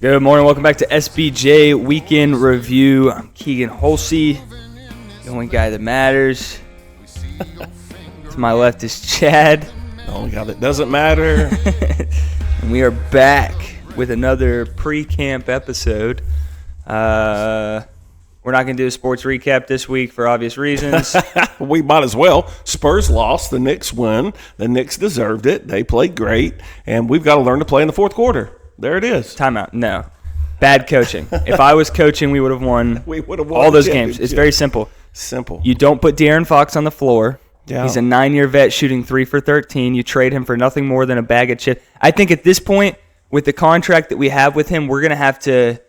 Good morning. Welcome back to SBJ Weekend Review. I'm Keagan Holsey, the only guy that matters. To my left is Chad. The only guy that doesn't matter. And we are back with another pre-camp episode. We're not going to do a sports recap this week for obvious reasons. We might as well. Spurs lost. The Knicks won. The Knicks deserved it. They played great. And we've got to learn to play in the fourth quarter. There it is. Timeout. No. Bad coaching. If I was coaching, we would have won, all those games. It's very simple. Simple. You don't put De'Aaron Fox on the floor. Yeah. He's a 9-year vet shooting 3 for 13. You trade him for nothing more than a bag of chips. I think at this point, with the contract that we have with him, we're going to have to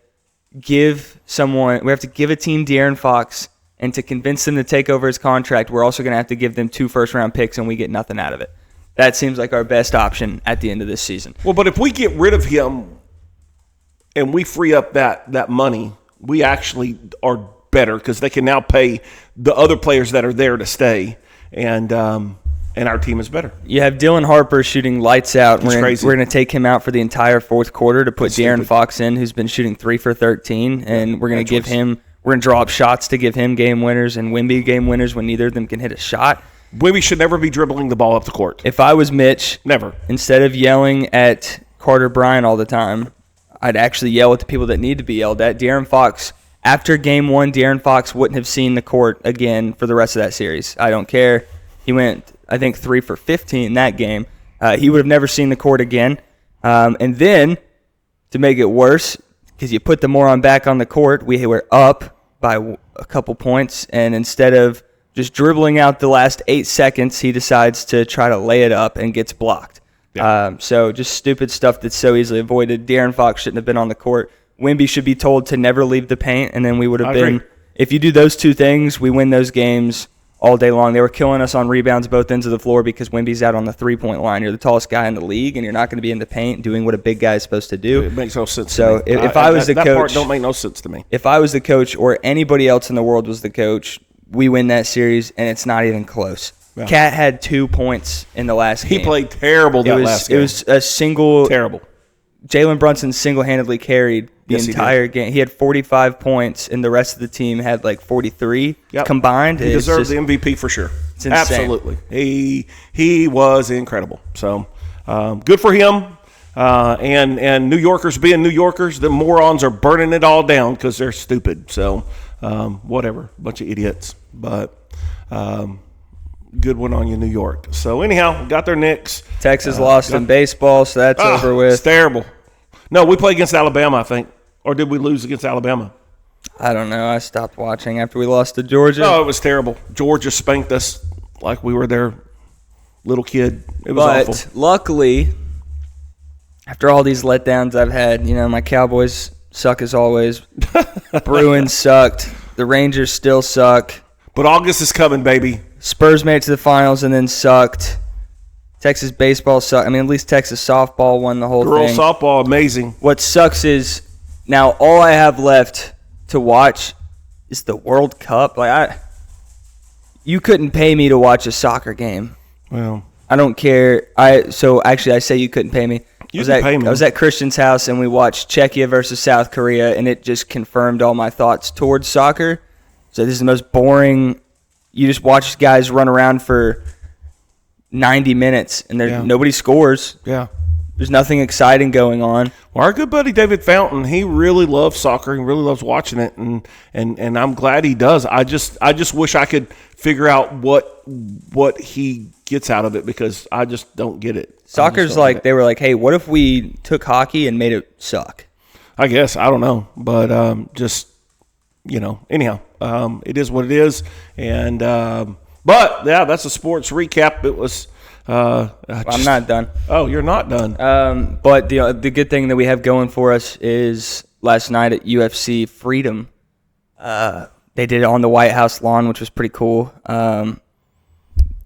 give a team De'Aaron Fox, and to convince them to take over his contract, we're also going to have to give them 2 first-round picks, and we get nothing out of it. That seems like our best option at the end of this season. Well, but if we get rid of him and we free up that money, we actually are better because they can now pay the other players that are there to stay, and our team is better. You have Dylan Harper shooting lights out. We're going to take him out for the entire fourth quarter to put De'Aaron Fox in, who's been shooting 3 for 13, and we're going to give him – we're going to draw up shots to give him game winners and Wemby game winners when neither of them can hit a shot. Wemby should never be dribbling the ball up the court. If I was Mitch, never. Instead of yelling at Carter Bryant all the time, I'd actually yell at the people that need to be yelled at. De'Aaron Fox, after game 1, De'Aaron Fox wouldn't have seen the court again for the rest of that series. I don't care. He went, I think, 3 for 15 in that game. He would have never seen the court again. And then, to make it worse, because you put the moron back on the court, we were up by a couple points, and instead of just dribbling out the last 8 seconds, he decides to try to lay it up and gets blocked. Yeah. So just stupid stuff that's so easily avoided. De'Aaron Fox shouldn't have been on the court. Wemby should be told to never leave the paint, and then we would have been – if you do those 2 things, we win those games all day long. They were killing us on rebounds both ends of the floor because Wemby's out on the three-point line. You're the tallest guy in the league, and you're not going to be in the paint doing what a big guy is supposed to do. It makes no sense to me. So if I was the coach – that part don't make no sense to me. If I was the coach or anybody else in the world was the coach – we win that series, and it's not even close. Yeah. Cat had 2 points in the last game. He played terrible last game. It was a single – terrible. Jalen Brunson single-handedly carried the entire game. He had 45 points, and the rest of the team had like 43 combined. He deserved the MVP for sure. It's insane. Absolutely. He was incredible. So good for him. And New Yorkers being New Yorkers, the morons are burning it all down because they're stupid. So whatever, bunch of idiots. But good one on you, New York. So anyhow, got their Knicks. Texas lost in baseball, so that's over with. It's terrible. No, we played against Alabama, I think. Or did we lose against Alabama? I don't know. I stopped watching after we lost to Georgia. No, it was terrible. Georgia spanked us like we were their little kid. It was awful. But luckily, after all these letdowns I've had, my Cowboys suck as always. Bruins sucked. The Rangers still suck. But August is coming, baby. Spurs made it to the finals and then sucked. Texas baseball sucked. At least Texas softball won the whole thing. Girls softball, amazing. What sucks is now all I have left to watch is the World Cup. You couldn't pay me to watch a soccer game. Well, I don't care. I say you couldn't pay me. I was at Christian's house and we watched Czechia versus South Korea, and it just confirmed all my thoughts towards soccer. So this is the most boring. You just watch guys run around for 90 minutes and nobody scores. Yeah. There's nothing exciting going on. Well, our good buddy David Fountain, he really loves soccer and really loves watching it, and I'm glad he does. I just wish I could figure out what he gets out of it because I just don't get it. Soccer's like they were like, hey, what if we took hockey and made it suck? I guess I don't know, but anyhow, it is what it is, and but yeah, that's a sports recap. It was. I'm not done. Oh, you're not done. But the good thing that we have going for us is last night at UFC Freedom, they did it on the White House lawn, which was pretty cool.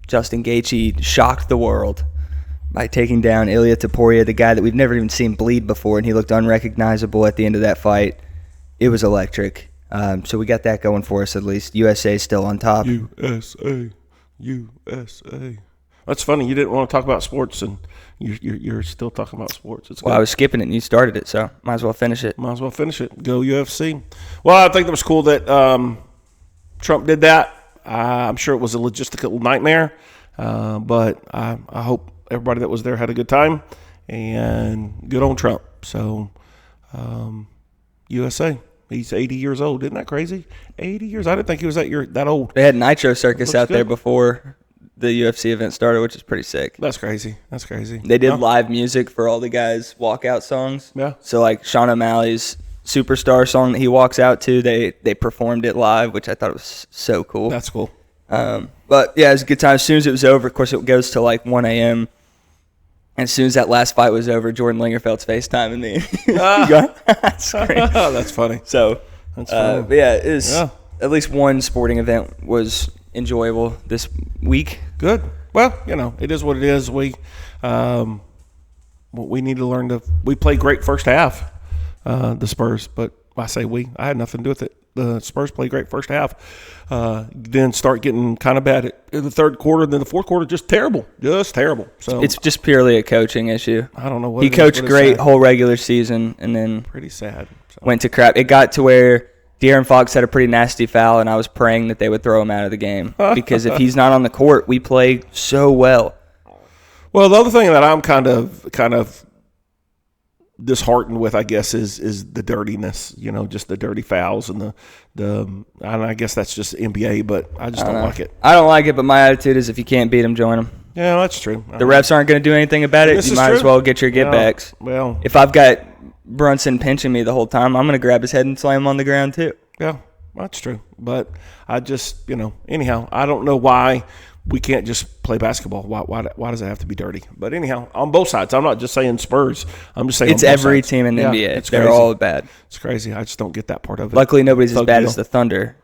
Justin Gaethje shocked the world by taking down Ilia Topuria, the guy that we've never even seen bleed before, and he looked unrecognizable at the end of that fight. It was electric. So we got that going for us at least. USA still on top. USA. That's funny. You didn't want to talk about sports, and you're still talking about sports. It's Well, good. I was skipping it, and you started it, so might as well finish it. Might as well finish it. Go UFC. Well, I think that was cool that Trump did that. I'm sure it was a logistical nightmare, but I hope everybody that was there had a good time, and good on Trump. So, USA. He's 80 years old. Isn't that crazy? 80 years. I didn't think he was that old. They had Nitro Circus out there good. before the UFC event started, which is pretty sick. That's crazy. That's crazy. They did Yeah. live music for all the guys' walkout songs. Yeah. So like Sean O'Malley's Superstar song that he walks out to, they performed it live, which I thought was so cool. That's cool. But yeah, it was a good time. As soon as it was over, of course, it goes to like 1 a.m. And as soon as that last fight was over, Jordan Lingerfeld's FaceTiming me. That's great. That's funny. So, That's funny. but yeah, it is, at least one sporting event was enjoyable this week. Good. Well, it is what it is. We need to learn we played great first half, the Spurs, but I say I had nothing to do with it. The Spurs played great first half, then start getting kind of bad in the third quarter, then the fourth quarter just terrible. So It's just purely a coaching issue. I don't know what He it is, coached but it's great sad. whole regular season and then Pretty sad. So. went to crap. It got to where De'Aaron Fox had a pretty nasty foul, and I was praying that they would throw him out of the game because if he's not on the court, we play so well. Well, the other thing that I'm kind of disheartened with, I guess, is the dirtiness. Just the dirty fouls and I guess that's just NBA, but I just don't like it. I don't like it, but my attitude is if you can't beat them, join them. Yeah, that's true. The refs aren't going to do anything about it. This You is might as true. well get your get-backs. Well, If I've got Brunson pinching me the whole time, I'm going to grab his head and slam him on the ground too. yeah, that's true. But I just, anyhow, I don't know why we can't just play basketball. Why does it have to be dirty? But anyhow, on both sides, I'm not just saying Spurs. I'm just saying It's on both every sides. team in the Yeah, NBA. It's They're crazy. all bad. It's crazy. I just don't get that part of it. Luckily, nobody's as Thug bad deal. as the Thunder.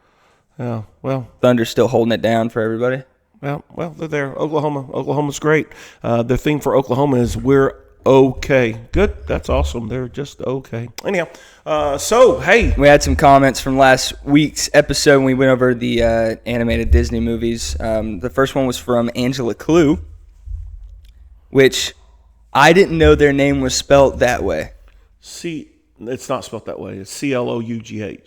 Yeah, well, Thunder's still holding it down for everybody. Well, they're there. Oklahoma's great. The thing for Oklahoma is we're okay. Good. That's awesome. They're just okay. Anyhow, so, hey. We had some comments from last week's episode when we went over the animated Disney movies. The first one was from Angela Clue, which I didn't know their name was spelled that way. It's not spelled that way. It's Clough.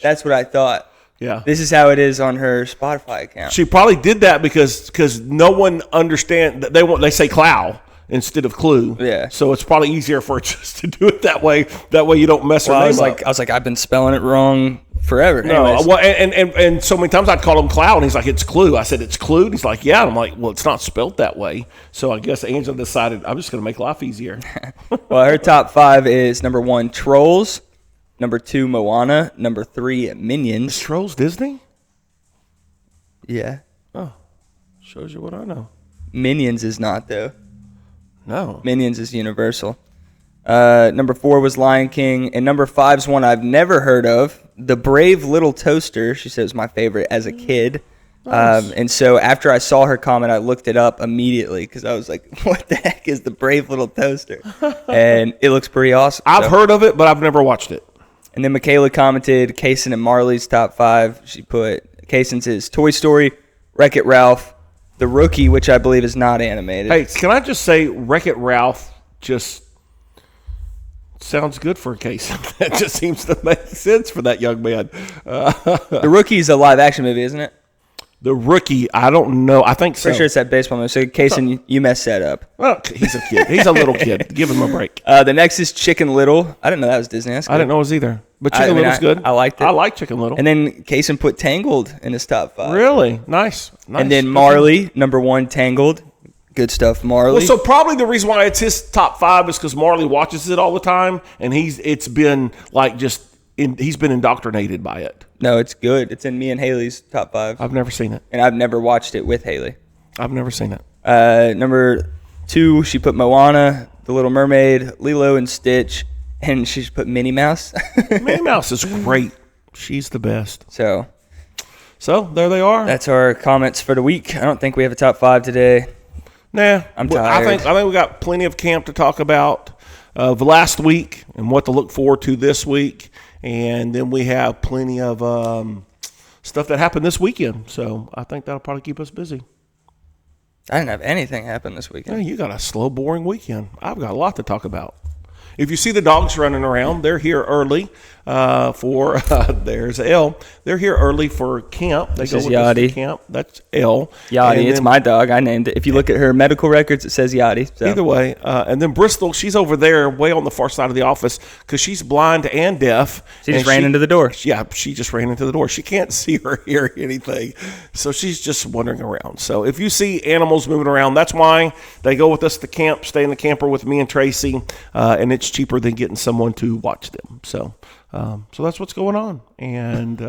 That's what I thought. Yeah. This is how it is on her Spotify account. She probably did that because no one understands. They say Clow instead of Clue. Yeah. So it's probably easier for her just to do it that way. That way you don't mess her Well, name up. I was like, I've been spelling it wrong forever. No, Anyways. well, and so many times I'd call him Cloud, and he's like, it's Clue. I said, it's Clue? And he's like, yeah. And I'm like, well, it's not spelled that way. So I guess Angela decided, I'm just going to make life easier. Well, her top 5 is number 1, Trolls. Number 2, Moana. Number 3, Minions. Trolls Disney? Yeah. Oh, shows you what I know. Minions is not, though. No. Minions is Universal. Number 4 was Lion King. And number 5 is one I've never heard of. The Brave Little Toaster. She said it was my favorite as a kid. Nice. And so after I saw her comment, I looked it up immediately because I was like, what the heck is the Brave Little Toaster? And it looks pretty awesome. I've heard of it, but I've never watched it. And then Michaela commented Kaysen and Marley's top 5. She put Kaysen's is Toy Story, Wreck-It Ralph, The Rookie, which I believe is not animated. Hey, can I just say Wreck-It Ralph just sounds good for a case. That just seems to make sense for that young man. The Rookie is a live-action movie, isn't it? The Rookie, I don't know. I think so. Pretty sure it's that baseball movie. So, Kaysen, you messed that up. Well, he's a kid. He's a little kid. Give him a break. The next is Chicken Little. I didn't know that was Disney. That's I didn't know it was either. But Chicken Little's good. I liked it. I like Chicken Little. And then Kaysen put Tangled in his top 5. Really? Nice. And then Marley, number 1, Tangled. Good stuff, Marley. Well, so probably the reason why it's his top 5 is because Marley watches it all the time, and he's been indoctrinated by it. No, it's good. It's in me and Haley's top 5. I've never seen it. And I've never watched it with Haley. I've never seen it. Number 2, she put Moana, The Little Mermaid, Lilo and Stitch, and she put Minnie Mouse. Minnie Mouse is great. She's the best. So there they are. that's our comments for the week. I don't think we have a top 5 today. Nah, I'm well, tired. I think we got plenty of camp to talk about the last week and what to look forward to this week, and then we have plenty of stuff that happened this weekend. So I think that'll probably keep us busy. I didn't have anything happen this Yeah, weekend. you got a slow, boring weekend. I've got a lot to talk about. If you see the dogs running around, they're here early there's L. They're here early for camp. They go is with us to Yachty. camp. That's L. Yachty, And it's then- my dog. I named it. If you look at her medical records, it says Yachty. So. Either way, and then Bristol, she's over there way on the far side of the office because she's blind and deaf. She just and ran into the door. Yeah, she just ran into the door. She can't see or hear anything, so she's just wandering around. So if you see animals moving around, that's why they go with us to camp, stay in the camper with me and Tracy, and it's cheaper than getting someone to watch them. So that's what's going on. And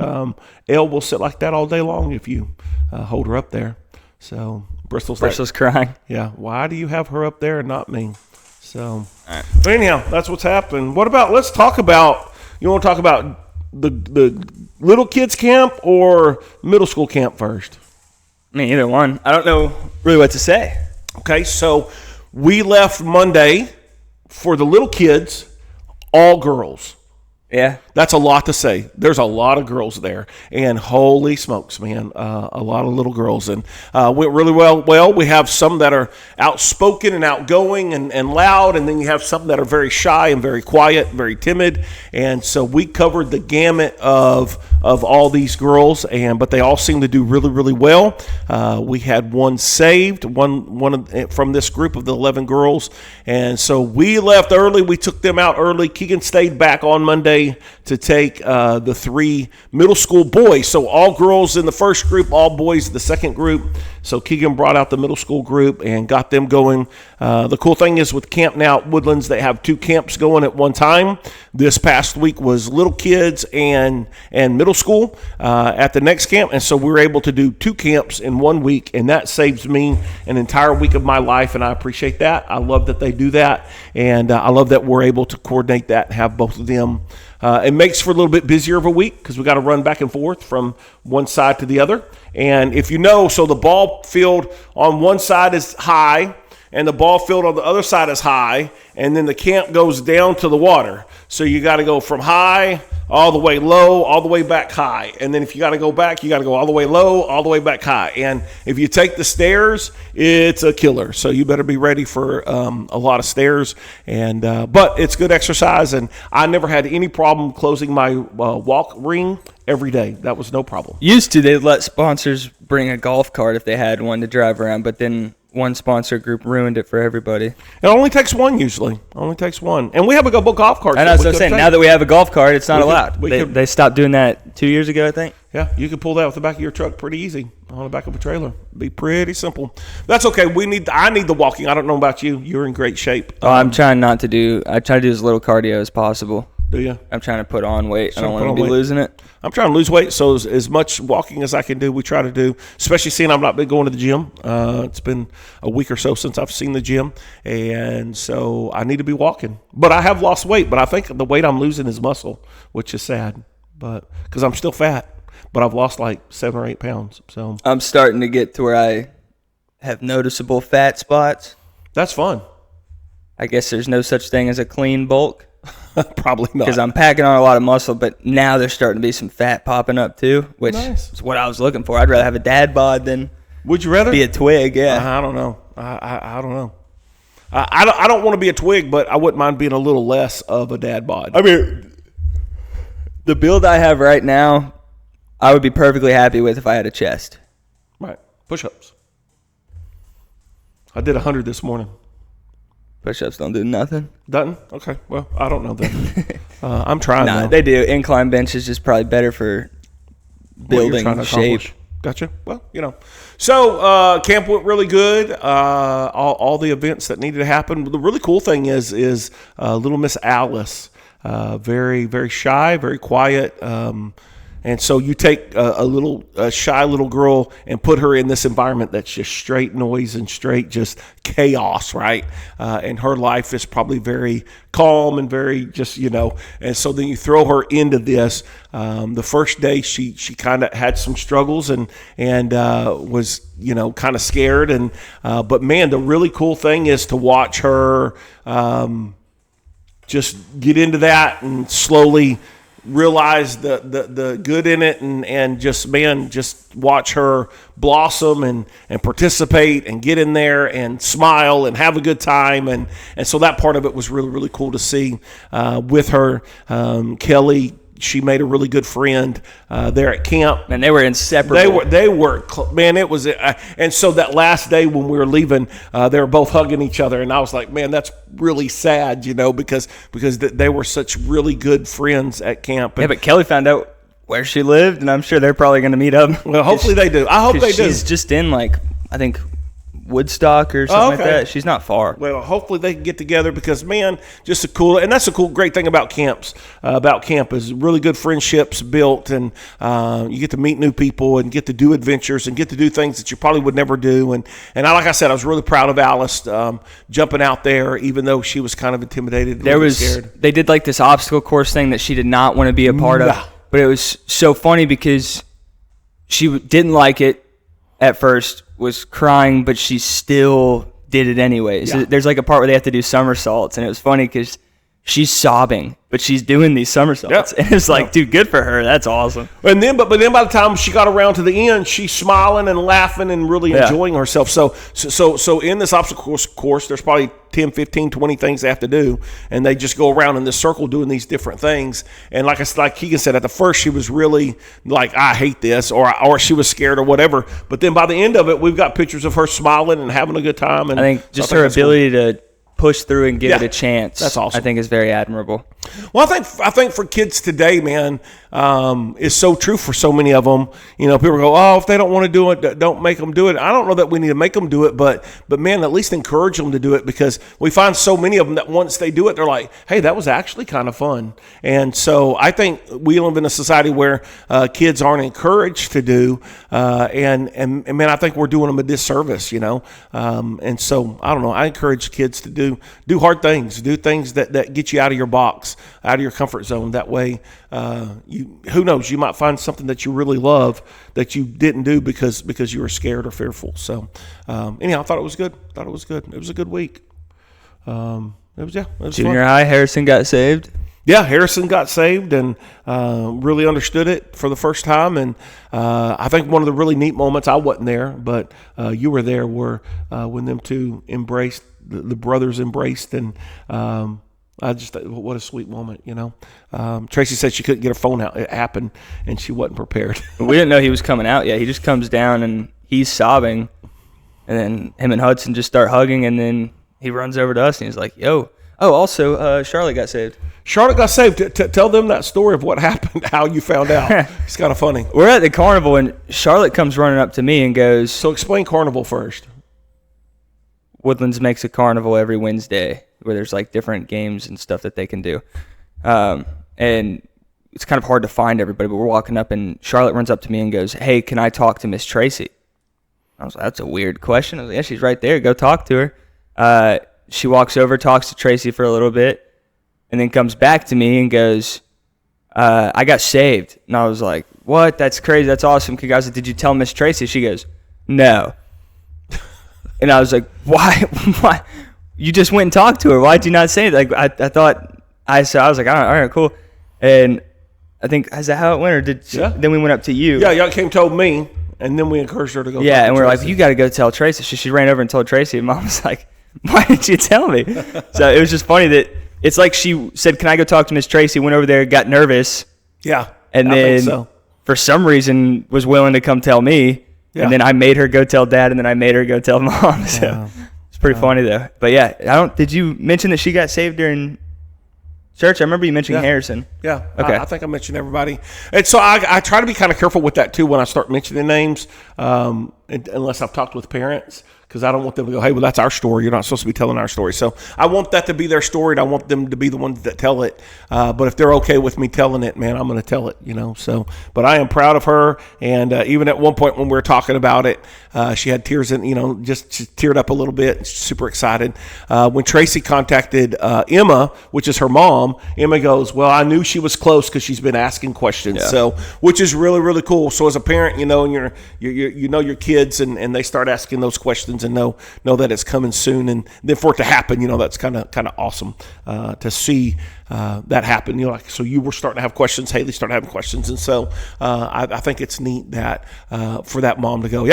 Elle will sit like that all day long if you hold her up there. So Bristol's crying. yeah, why do you have her up there and not me? So, but anyhow, that's what's happened. What about, let's talk about, you want to talk about the little kids camp or middle school camp first? I mean, either one. I don't know really what to say. Okay, so we left Monday for the little kids, all girls. Yeah. That's a lot to say. There's a lot of girls there, and holy smokes, man, a lot of little girls, and went really well. Well, we have some that are outspoken and outgoing and loud, and then you have some that are very shy and very quiet, very timid, and so we covered the gamut of all these girls, but they all seem to do really, really well. We had one saved, one from this group of the 11 girls, and so we left early. We took them out early. Keagan stayed back on Monday to take the 3 middle school boys. So all girls in the first group, all boys in the second group. So Keagan brought out the middle school group and got them going. The cool thing is with Camp Now at Woodlands, they have 2 camps going at one time. This past week was little kids and middle school at the next camp. And so we were able to do 2 camps in 1 week, and that saves me an entire week of my life, and I appreciate that. I love that they do that, and I love that we're able to coordinate that and have both of them. It makes for a little bit busier of a week because we got to run back and forth from one side to the other. And if you know, so the ball field on one side is high and the ball field on the other side is high, and then the camp goes down to the water. So you got to go from high all the way low, all the way back high. And then if you got to go back, you got to go all the way low, all the way back high. And if you take the stairs, it's a killer. So you better be ready for a lot of stairs. And but it's good exercise, and I never had any problem closing my walk ring every day. That was no problem. Used to, they'd let sponsors bring a golf cart if they had one to drive around, but then one sponsor group ruined it for everybody. It only takes one usually. Only takes one. And we have a golf cart. And I was saying, now that we have a golf cart, it's not allowed. we could- They stopped doing that 2 years ago, I think. Yeah, you can pull that with the back of your truck pretty easy on the back of a trailer. Be pretty simple. That's okay. I need the walking. I don't know about you. You're in great shape. I'm trying not to do. I try to do as little cardio as possible. Do you? I'm trying to put on weight. I don't Put want on to be weight. losing it. I'm trying to lose weight, so as much walking as I can do, we try to do, especially seeing I've not been going to the gym. It's been a week or so since I've seen the gym, and so I need to be walking. But I have lost weight, but I think the weight I'm losing is muscle, which is sad, but because I'm still fat, but I've lost like 7 or 8 pounds. So I'm starting to get to where I have noticeable fat spots. that's fun. I guess there's no such thing as a clean bulk Probably not. because I'm packing on a lot of muscle, but now there's starting to be some fat popping up too, which Nice. is what I was looking for. I'd rather have a dad bod than Would you rather be a twig. Yeah. I don't know. I don't know. I don't want to be a twig, but I wouldn't mind being a little less of a dad bod. I mean, the build I have right now, I would be perfectly happy with if I had a chest. Right. Push-ups. I did 100 this morning. Push-ups don't do nothing. Doesn't? Okay. Well, I don't know then. I'm trying Nah, though. they do. Incline bench is just probably better for What you're trying building to shape. accomplish. Gotcha. Well, So camp went really good. All the events that needed to happen. The really cool thing is little Miss Alice. Very, very shy, very quiet. And so you take a shy little girl and put her in this environment that's just straight noise and straight just chaos, right? And her life is probably very calm and very just, and so then you throw her into this. The first day she kind of had some struggles and was, kind of scared. But man, the really cool thing is to watch her just get into that and slowly realize the good in it, and just watch her blossom and participate and get in there and smile and have a good time, and so that part of it was really, really cool to see with her. Kelly, she made a really good friend there at camp. And they were inseparable. They were man, it was and so that last day when we were leaving, they were both hugging each other, and I was like, man, that's really sad, because they were such really good friends at camp. Yeah, but Kelly found out where she lived, and I'm sure they're probably going to meet up. Well, hopefully they do. I hope they do. She's just in, like, I think Woodstock or something like that. She's not far. Well, hopefully they can get together, because, man, just and that's a cool, great thing about camps. About camp is really good friendships built, and you get to meet new people and get to do adventures and get to do things that you probably would never do. And like I said, I was really proud of Alice jumping out there, even though she was kind of intimidated. They did like this obstacle course thing that she did not want to be a part of, but it was so funny because she didn't like it at first, was crying, but she still did it anyways. Yeah. There's like a part where they have to do somersaults, and it was funny because she's sobbing, but she's doing these somersaults. Yep. And it's like, dude, good for her. That's awesome. But then by the time she got around to the end, she's smiling and laughing and really enjoying herself. So in this obstacle course, there's probably 10, 15, 20 things they have to do, and they just go around in this circle doing these different things. And like Keagan said, at the first she was really like, I hate this, or she was scared or whatever. But then by the end of it, we've got pictures of her smiling and having a good time. And I think just her ability to push through and give it a chance. That's awesome. I think is very admirable. Well, I think for kids today, man, is so true for so many of them. People go, oh, if they don't want to do it, don't make them do it. I don't know that we need to make them do it, but man, at least encourage them to do it, because we find so many of them that once they do it, they're like, hey, that was actually kind of fun. And so I think we live in a society where kids aren't encouraged to do, and man, I think we're doing them a disservice, and so I don't know. I encourage kids to do hard things, do things that get you out of your box, out of your comfort zone. That way, who knows, you might find something that you really love that you didn't do because you were scared or fearful. So anyhow, I thought it was good. It was a good week. It was Junior fun. high, Harrison got saved. Yeah, Harrison got saved and really understood it for the first time. And I think one of the really neat moments, I wasn't there, but you were there, were when them two embraced, the brothers embraced, and I just thought, what a sweet moment, Tracy said she couldn't get her phone out. It happened, and she wasn't prepared. We didn't know he was coming out yet. He just comes down, and he's sobbing, and then him and Hudson just start hugging, and then he runs over to us, and he's like, yo. Oh, also, Charlotte got saved. Charlotte got saved. Tell them that story of what happened, how you found out. It's kind of funny. We're at the carnival, and Charlotte comes running up to me and goes... So explain carnival first. Woodlands makes a carnival every Wednesday where there's like different games and stuff that they can do. And it's kind of hard to find everybody, but we're walking up, and Charlotte runs up to me and goes, hey, can I talk to Miss Tracy? I was like, that's a weird question. I was like, yeah, she's right there. Go talk to her. She walks over, talks to Tracy for a little bit, and then comes back to me and goes, I got saved. And I was like, what? That's crazy. That's awesome. Guys, did you tell Miss Tracy? She goes, no. And I was like, why? Why? You just went and talked to her. Why'd you not say it? Like, I thought, I was like, all right, cool. And I think, is that how it went? Or did she, then we went up to you? Yeah, y'all came told me, and then we encouraged her to go. Yeah, and we're like, you got to go tell Tracy. She ran over and told Tracy, and Mom was like, why didn't you tell me? So it was just funny that it's like she said, can I go talk to Miss Tracy? Went over there, got nervous. Yeah. And then for some reason was willing to come tell me. Yeah. And then I made her go tell Dad, and then I made her go tell Mom. So it's pretty funny though. But yeah, did you mention that she got saved during church? I remember you mentioning Harrison. Yeah. Okay. I think I mentioned everybody. And so I try to be kind of careful with that too when I start mentioning names, unless I've talked with parents. Because I don't want them to go, hey, well, that's our story. You're not supposed to be telling our story. So I want that to be their story, and I want them to be the ones that tell it. But if they're okay with me telling it, man, I'm going to tell it, So, but I am proud of her. And even at one point when we were talking about it, she had tears in, just she teared up a little bit, super excited. When Tracy contacted Emma, which is her mom, Emma goes, well, I knew she was close because she's been asking questions. Yeah. So, which is really, really cool. So as a parent, and you know your kids, and they start asking those questions, and know that it's coming soon, and then for it to happen, that's kind of awesome to see that happened. So you were starting to have questions, Haley started having questions, and so I think it's neat that for that mom to go,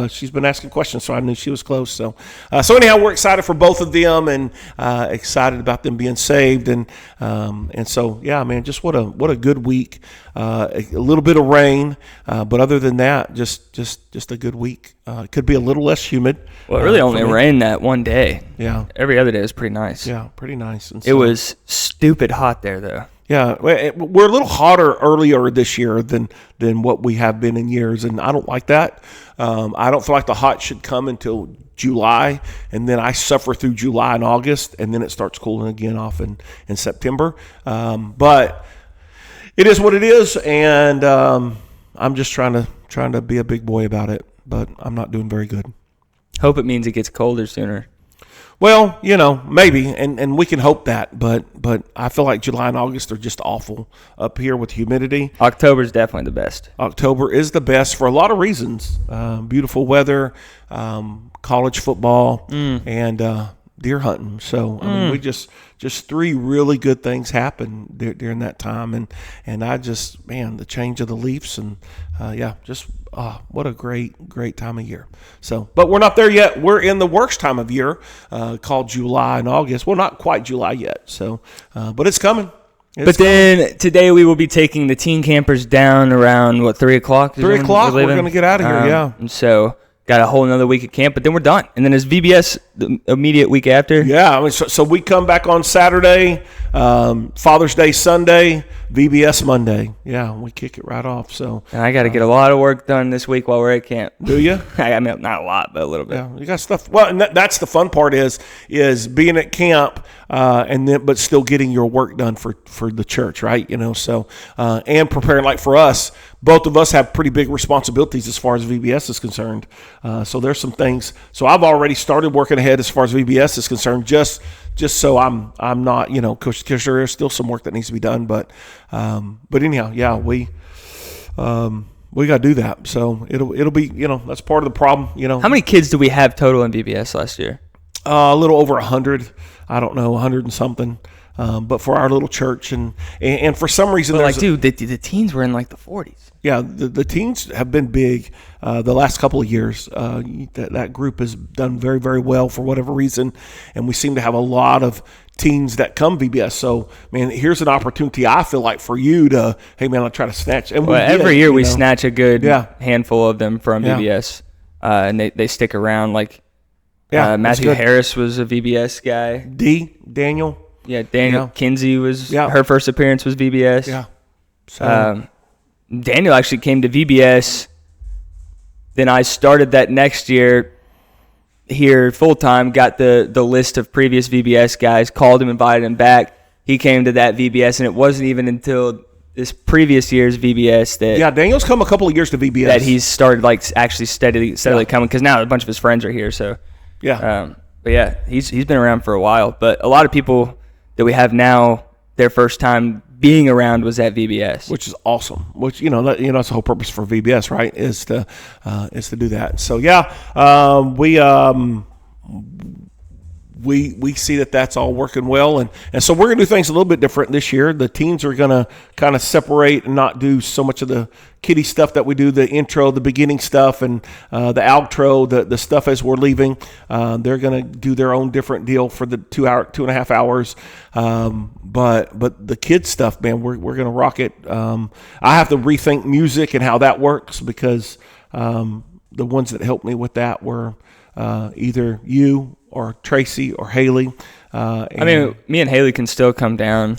she's been asking questions, so I knew she was close. So anyhow, we're excited for both of them, and excited about them being saved, and so man, just what a good week. A little bit of rain, but other than that, just a good week. It could be a little less humid. Well, it really only rained that one day. Yeah. Every other day was pretty nice. Yeah, pretty nice. And it was stupid hot there, though. Yeah, we're a little hotter earlier this year than what we have been in years, and I don't like that. I don't feel like the hot should come until July, and then I suffer through July and August, and then it starts cooling again off in September. But it is what it is, and I'm just trying to be a big boy about it, but I'm not doing very good. Hope it means it gets colder sooner. Well, maybe, and we can hope that, but I feel like July and August are just awful up here with humidity. October is definitely the best. October is the best for a lot of reasons. Beautiful weather, college football, and deer hunting. So, I mean, we just three really good things happen during that time. And I just, the change of the leaves and, what a great time of year. So, but we're not there yet. We're in the worst time of year, called July and August. Well, not quite July yet. So, but it's coming. Then today we will be taking the teen campers down around 3 o'clock? 3 o'clock. We're going to get out of here. Yeah. And so got a whole another week at camp, but then we're done. And then is VBS the immediate week after? Yeah. I mean, so we come back on Saturday, Father's Day Sunday, VBS Monday. Yeah, we kick it right off. So and I got to get a lot of work done this week while we're at camp. Do you? I mean, not a lot, but a little bit. Yeah, you got stuff. Well, and that's the fun part is being at camp, but still getting your work done for the church, right? So and preparing. Like for us, both of us have pretty big responsibilities as far as VBS is concerned. So there's some things. So I've already started working ahead as far as VBS is concerned, just so I'm not, because there is still some work that needs to be done. But anyhow, yeah, we got to do that. So it'll be, that's part of the problem. How many kids do we have total in VBS last year? A little over 100. I don't know, 100 and something. But for our little church, and for some reason, the teens were in the 40s. Yeah, the teens have been big the last couple of years. That group has done very, very well for whatever reason, and we seem to have a lot of teens that come VBS. So, man, here's an opportunity, I feel like, for you to, hey, man, I'll try to snatch. And every year we snatch a good handful of them from VBS, and they stick around. Matthew Harris was a VBS guy. Daniel. Yeah, Daniel Kinsey was her first appearance was VBS. Yeah. So Daniel actually came to VBS. Then I started that next year here full time. Got the list of previous VBS guys. Called him, invited him back. He came to that VBS, and it wasn't even until this previous year's VBS that Daniel's come a couple of years to VBS that he's started actually steadily coming, because now a bunch of his friends are here. So but he's been around for a while. But a lot of people that we have now, their first time being around was at VBS, which is awesome. Which that's the whole purpose for VBS, right? Is to do that. So we see that that's all working well, and so we're gonna do things a little bit different this year. The teens are gonna kind of separate and not do so much of the kiddie stuff that we do, the intro, the beginning stuff, and the outro, the stuff as we're leaving. They're gonna do their own different deal for the 2.5 hours. But the kids stuff, man, we're gonna rock it. I have to rethink music and how that works, because the ones that helped me with that were either you or Tracy or Haley. Me and Haley can still come down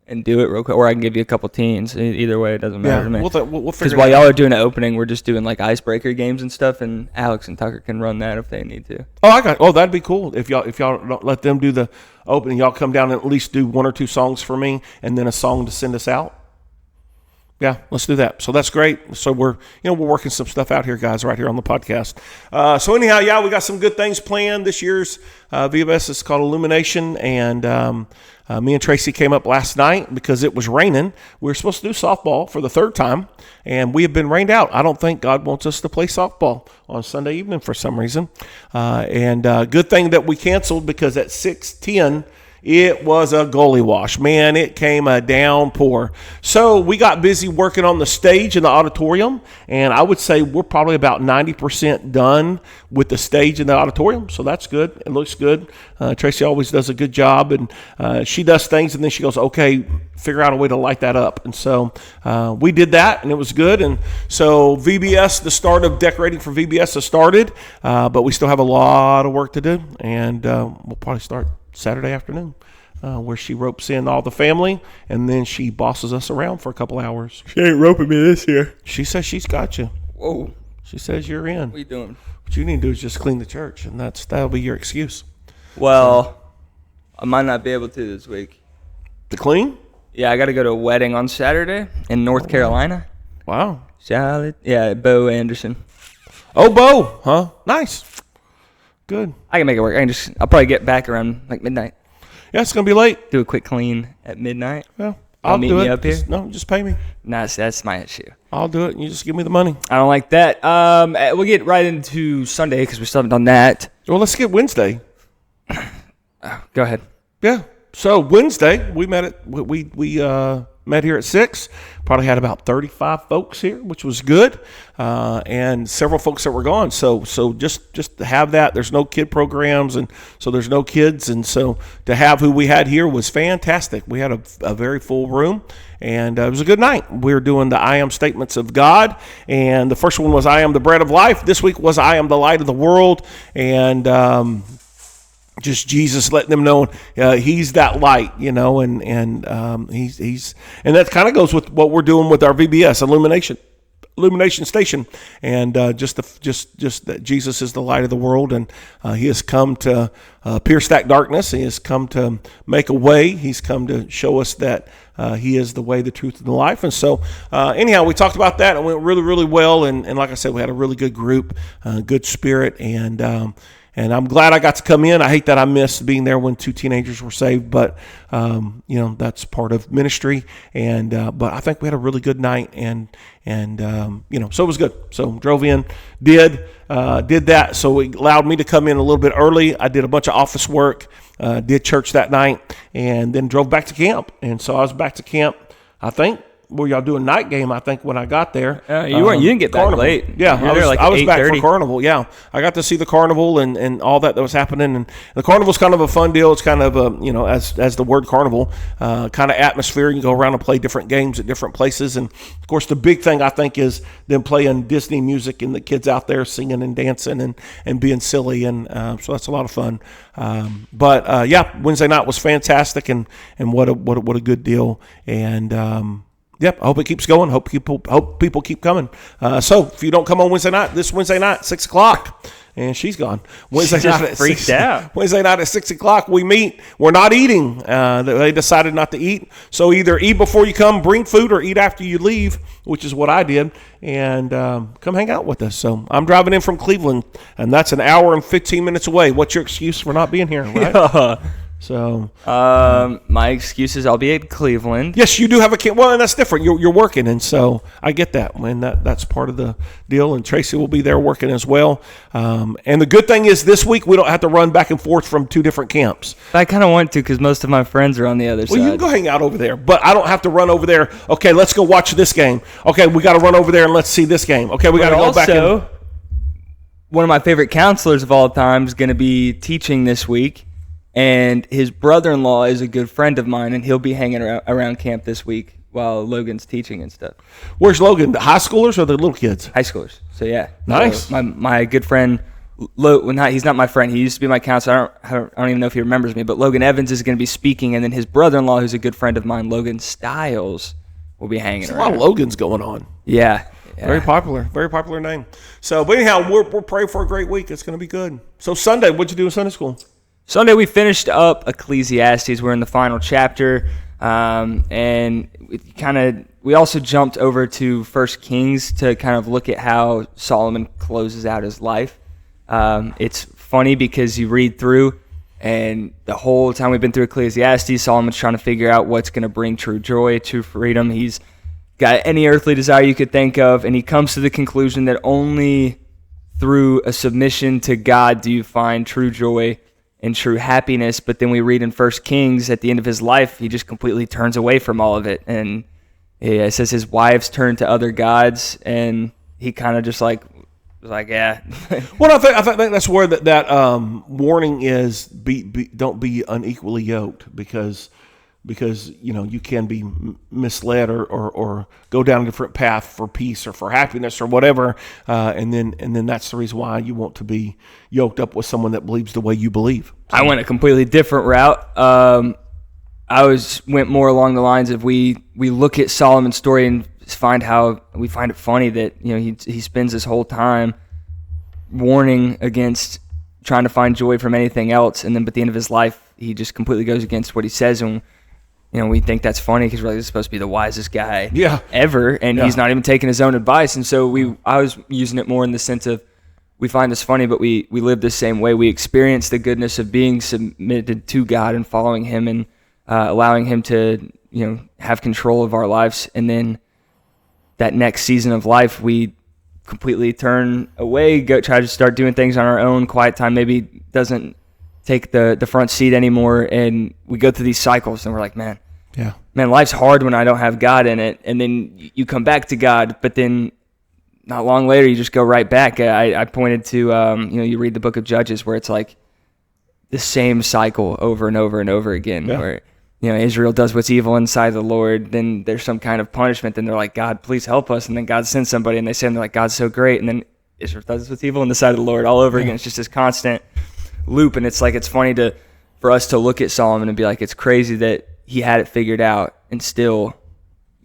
and do it real quick, or I can give you a couple teens. Either way, it doesn't matter to me. We'll because while y'all are doing an opening, we're just doing icebreaker games and stuff, and Alex and Tucker can run that if they need to. That'd be cool if y'all don't let them do the opening. Y'all come down and at least do one or two songs for me, and then a song to send us out. Yeah, let's do that. So that's great. So we're working some stuff out here, guys, right here on the podcast. So anyhow, we got some good things planned. This year's VBS is called Illumination, and me and Tracy came up last night because it was raining. We were supposed to do softball for the third time, and we have been rained out. I don't think God wants us to play softball on Sunday evening for some reason. And good thing that we canceled, because at 6:10 It was a goalie wash. Man, it came a downpour. So we got busy working on the stage in the auditorium, and I would say we're probably about 90% done with the stage in the auditorium, so that's good. It looks good. Tracy always does a good job, and she does things, and then she goes, okay, figure out a way to light that up. And so we did that, and it was good. And so VBS, the start of decorating for VBS has started, but we still have a lot of work to do, and we'll probably start Saturday afternoon, where she ropes in all the family, and then she bosses us around for a couple hours. She ain't roping me this year. She says she's got you. Whoa. She says you're in. What are you doing? What you need to do is just clean the church, and that'll be your excuse. Well, I might not be able to this week. To clean? Yeah, I got to go to a wedding on Saturday in North Carolina. Wow. Charlotte. Yeah, Bo Anderson. Oh, Bo, huh? Nice. Good. I can make it work. I'll probably get back around like midnight. Yeah, it's going to be late. Do a quick clean at midnight. Well, I'll I'll meet do me it. up here. Just pay me. Nah, that's my issue. I'll do it, and you just give me the money. I don't like that. We'll get right into Sunday because we still haven't done that. Well, let's get Wednesday. Go ahead. Yeah. So Wednesday, we met met here at 6. Probably had about 35 folks here, which was good, and several folks that were gone. So just to have that, there's no kid programs, and so there's no kids, and so to have who we had here was fantastic. We had a very full room, and it was a good night. We were doing the I am statements of God, and the first one was I am the bread of life. This week was I am the light of the world, and just Jesus letting them know he's that light, and he's and that kind of goes with what we're doing with our VBS illumination station, and just that Jesus is the light of the world, and he has come to pierce that darkness. He has come to make a way. He's come to show us that he is the way, the truth, and the life. And so anyhow, we talked about that, and it went really, really well. And like I said, we had a really good group, good spirit, and I'm glad I got to come in. I hate that I missed being there when 2 teenagers were saved, but that's part of ministry. And but I think we had a really good night, and so it was good. So drove in, did that. So it allowed me to come in a little bit early. I did a bunch of office work, did church that night, and then drove back to camp. And so I was back to camp, I think. Well, y'all doing night game, I think, when I got there. You didn't get back late. Yeah, I was back for carnival. Yeah, I got to see the carnival and all that was happening. And the carnival's kind of a fun deal. It's kind of as the word carnival, kind of atmosphere. You go around and play different games at different places. And of course, the big thing I think is them playing Disney music and the kids out there singing and dancing and being silly. And so that's a lot of fun. But Wednesday night was fantastic, and what a good deal. And yep, I hope it keeps going. Hope people keep coming. So if you don't come on Wednesday night, this Wednesday night, 6:00, and she's gone. Wednesday she night just at freaked 6, out. Wednesday night at 6:00, we meet. We're not eating. They decided not to eat. So either eat before you come, bring food, or eat after you leave, which is what I did. And come hang out with us. So I'm driving in from Cleveland, and that's an hour and 15 minutes away. What's your excuse for not being here, right? Yeah. So, my excuse is I'll be at Cleveland. Yes, you do have a kid. Well, and that's different. You're working, and so I get that. And that's part of the deal. And Tracy will be there working as well. And the good thing is this week we don't have to run back and forth from 2 different camps. I kind of want to because most of my friends are on the other side. Well, you can go hang out over there, but I don't have to run over there. Okay, let's go watch this game. Okay, we got to run over there and let's see this game. Okay, we got to go back. Also, one of my favorite counselors of all time is going to be teaching this week. And his brother-in-law is a good friend of mine, and he'll be hanging around camp this week while Logan's teaching and stuff. Where's Logan? The high schoolers or the little kids? High schoolers. So, yeah. Nice. So my good friend, he's not my friend. He used to be my counselor. I don't even know if he remembers me. But Logan Evans is going to be speaking, and then his brother-in-law, who's a good friend of mine, Logan Stiles, will be hanging around. There's a lot of Logans going on. Yeah. Very popular name. So, but anyhow, we're praying for a great week. It's going to be good. So Sunday, what'd you do in Sunday school? Sunday, we finished up Ecclesiastes. We're in the final chapter, and we also jumped over to 1 Kings to kind of look at how Solomon closes out his life. It's funny because you read through, and the whole time we've been through Ecclesiastes, Solomon's trying to figure out what's going to bring true joy, true freedom. He's got any earthly desire you could think of, and he comes to the conclusion that only through a submission to God do you find true joy and true happiness. But then we read in 1 Kings at the end of his life, he just completely turns away from all of it. And it says his wives turned to other gods, and he kind of just was like, yeah. Well, I think that's where that warning is: don't be unequally yoked, because you can be misled or go down a different path for peace or for happiness or whatever, and then that's the reason why you want to be yoked up with someone that believes the way you believe. I went a completely different route. I went more along the lines of we look at Solomon's story and find it funny that he spends his whole time warning against trying to find joy from anything else, and then at the end of his life he just completely goes against what he says, and we think that's funny because really he's supposed to be the wisest guy ever, and he's not even taking his own advice. And so I was using it more in the sense of we find this funny, but we live the same way. We experience the goodness of being submitted to God and following him and allowing him to have control of our lives, and then that next season of life we completely turn away, try to start doing things on our own. Quiet time maybe doesn't take the front seat anymore, and we go through these cycles, and we're like, man, life's hard when I don't have God in it. And then you come back to God, but then not long later you just go right back. I pointed to you read the book of Judges where it's like the same cycle over and over and over again, where Israel does what's evil inside the Lord, then there's some kind of punishment, then they're like, God, please help us, and then God sends somebody, and they say, and they're like, God's so great, and then Israel does what's evil in the sight of the Lord all over again. It's just this constant loop, and it's like, it's funny for us to look at Solomon and be like, it's crazy that he had it figured out and still